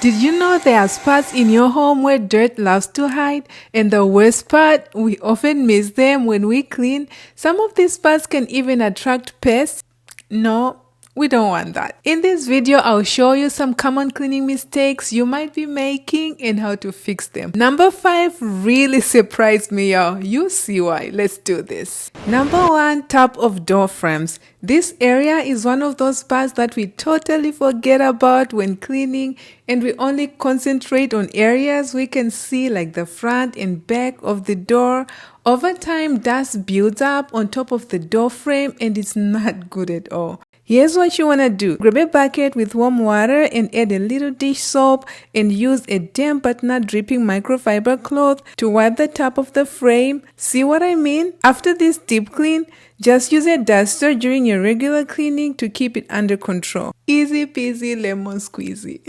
Did you know there are spots in your home where dirt loves to hide? And the worst part, we often miss them when we clean. Some of these spots can even attract pests. No, we don't want that. In this video, I'll show you some common cleaning mistakes you might be making and how to fix them. Number 5 really surprised me, y'all. You see why. Let's do this. Number 1, top of door frames. This area is one of those parts that we totally forget about when cleaning, and we only concentrate on areas we can see like the front and back of the door. Over time, dust builds up on top of the door frame and it's not good at all. Here's what you want to do. Grab a bucket with warm water and add a little dish soap and use a damp but not dripping microfiber cloth to wipe the top of the frame. See what I mean? After this deep clean, just use a duster during your regular cleaning to keep it under control. Easy peasy lemon squeezy.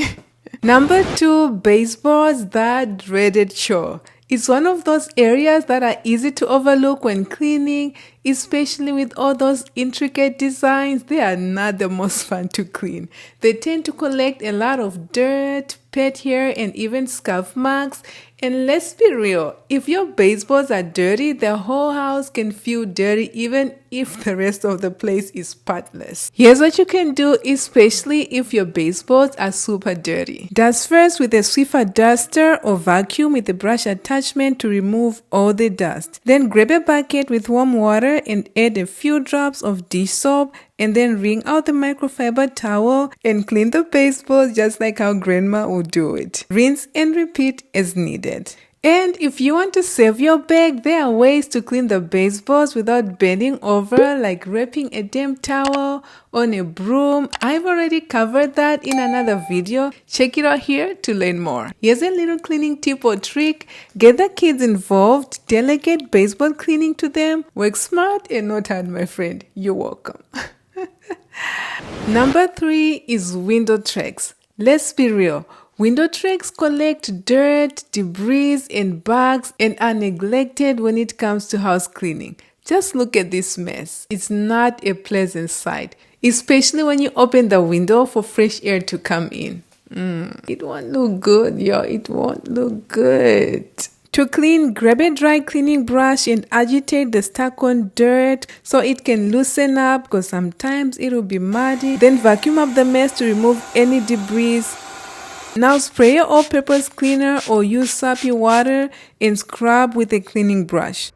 Number 2, baseboards, that dreaded chore. It's one of those areas that are easy to overlook when cleaning, especially with all those intricate designs. They are not the most fun to clean. They tend to collect a lot of dirt, pet hair, and even scuff marks. And let's be real, if your baseboards are dirty, the whole house can feel dirty even if the rest of the place is spotless. Here's what you can do, especially if your baseboards are super dirty. Dust first with a Swiffer duster or vacuum with a brush attachment to remove all the dust. Then grab a bucket with warm water and add a few drops of dish soap, and then wring out the microfiber towel and clean the baseboards just like how grandma would do it. Rinse and repeat as needed. And if you want to save your bag, there are ways to clean the baseboards without bending over, like wrapping a damp towel on a broom. I've already covered that in another video. Check it out here to learn more. Here's a little cleaning tip or trick. Get the kids involved. Delegate baseboard cleaning to them. Work smart and not hard, my friend. You're welcome. Number 3 is window tracks. Let's be real. Window tracks collect dirt, debris, and bugs and are neglected when it comes to house cleaning. Just look at this mess. It's not a pleasant sight, especially when you open the window for fresh air to come in. It won't look good, yo. It won't look good. To clean, grab a dry cleaning brush and agitate the stuck-on dirt so it can loosen up, because sometimes it will be muddy. Then vacuum up the mess to remove any debris. Now spray your all-purpose cleaner or use soapy water and scrub with a cleaning brush.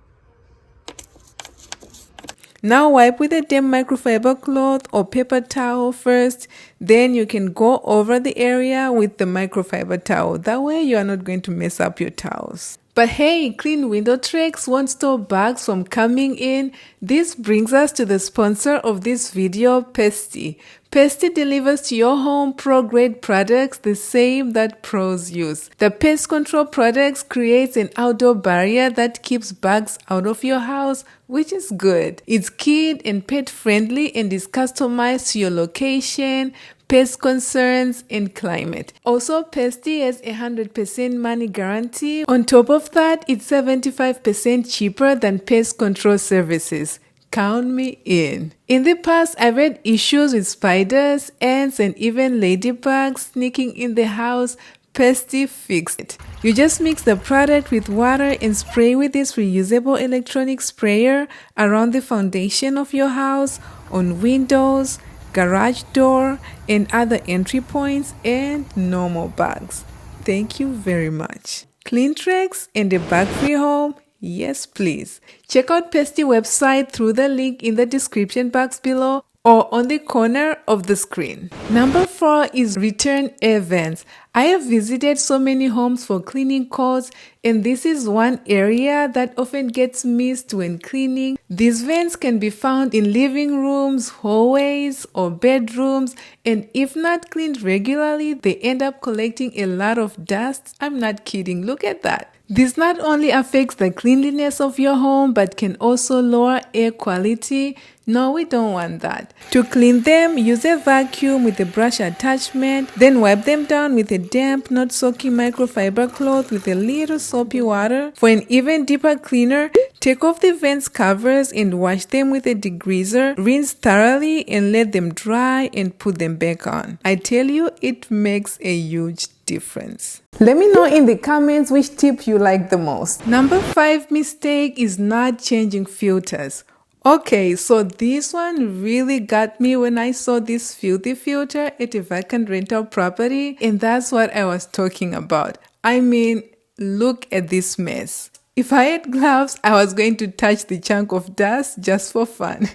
Now wipe with a damp microfiber cloth or paper towel first. Then you can go over the area with the microfiber towel. That way you are not going to mess up your towels. But hey, clean window tracks won't stop bugs from coming in. This brings us to the sponsor of this video, Pestie. Pestie delivers to your home pro-grade products, the same that pros use. The pest control products creates an outdoor barrier that keeps bugs out of your house, which is good. It's kid and pet friendly and is customized to your location, pest concerns, and climate. Also, Pestie has a 100% money guarantee. On top of that, it's 75% cheaper than pest control services. Count me in. In the past, I've had issues with spiders, ants, and even ladybugs sneaking in the house. Pestie fixed it. You just mix the product with water and spray with this reusable electronic sprayer around the foundation of your house, on windows, garage door, and other entry points, and no more bugs. Thank you very much. Clean tracks and a bug-free home? Yes, please. Check out Pestie website through the link in the description box below or on the corner of the screen. Number 4 is return air vents. I have visited so many homes for cleaning calls, and this is one area that often gets missed when cleaning. These vents can be found in living rooms, hallways, or bedrooms, and if not cleaned regularly, they end up collecting a lot of dust. I'm not kidding, look at that. This not only affects the cleanliness of your home, but can also lower air quality. No, we don't want that. To clean them, use a vacuum with a brush attachment, then wipe them down with a damp, not soaking microfiber cloth with a little soapy water. For an even deeper cleaner, take off the vents covers and wash them with a degreaser. Rinse thoroughly and let them dry and put them back on. I tell you, it makes a huge difference. Let me know in the comments which tip you like the most. Number 5 mistake is not changing filters. Okay, so this one really got me when I saw this filthy filter at a vacant rental property, and that's what I was talking about. I mean, look at this mess. If I had gloves, I was going to touch the chunk of dust just for fun.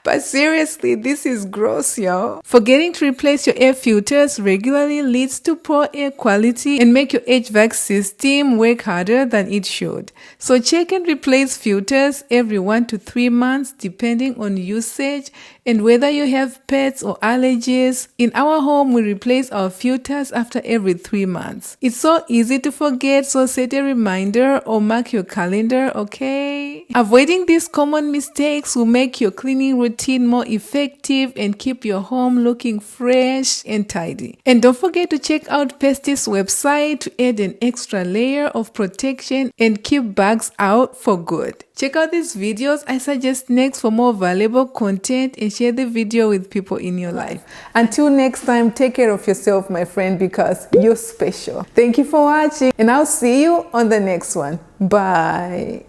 But seriously, this is gross, yo. Forgetting to replace your air filters regularly leads to poor air quality and make your HVAC system work harder than it should. So check and replace filters every 1 to 3 months depending on usage and whether you have pets or allergies. In our home, we replace our filters after every 3 months. It's so easy to forget, so set a reminder or mark your calendar, okay? Avoiding these common mistakes will make your cleaning routine more effective and keep your home looking fresh and tidy. And don't forget to check out Pestie's website to add an extra layer of protection and keep bugs out for good. Check out these videos I suggest next for more valuable content and share the video with people in your life. Until next time, take care of yourself, my friend, because you're special. Thank you for watching and I'll see you on the next one. Bye.